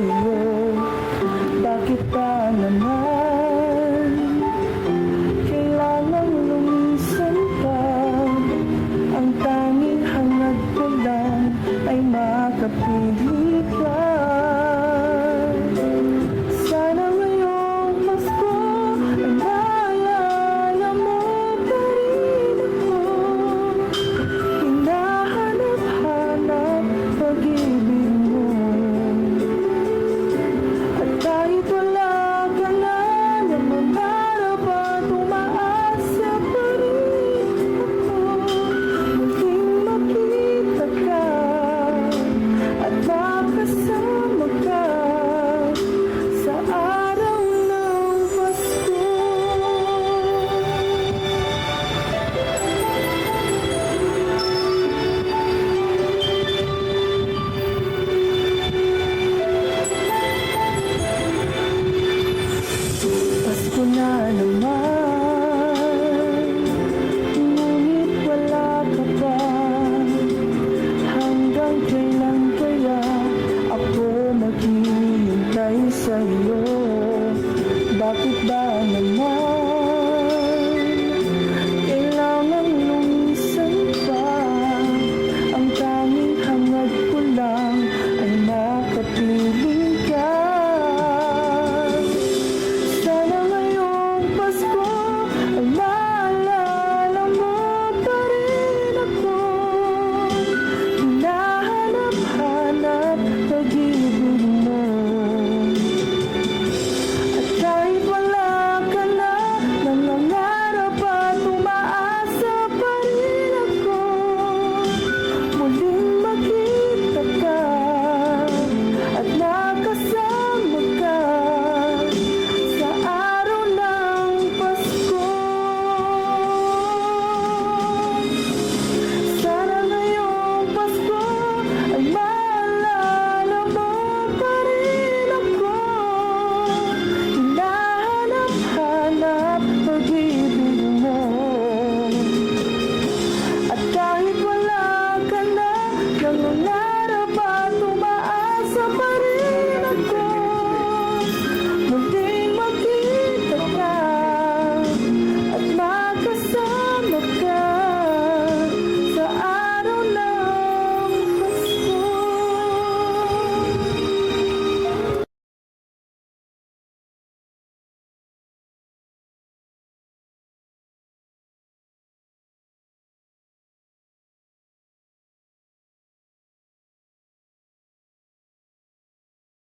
sa'yo. Bakit ba naman kailangang lumisan pa? Ang tanging hangad ko lang ay makapilit ka. Sana ngayong Pasko ay maalala mo pa rin ako. Hinahanap-hanap pag-ibig mo. At kahit wala ka na naman, para ba tumaasa pa rin ako? Muling makita ka at makasama ka sa araw ng Pasko. Pasko na naman, ngunit wala ka pa. Hanggang kailan kaya ako maghihintay sa'yo? Bakit ba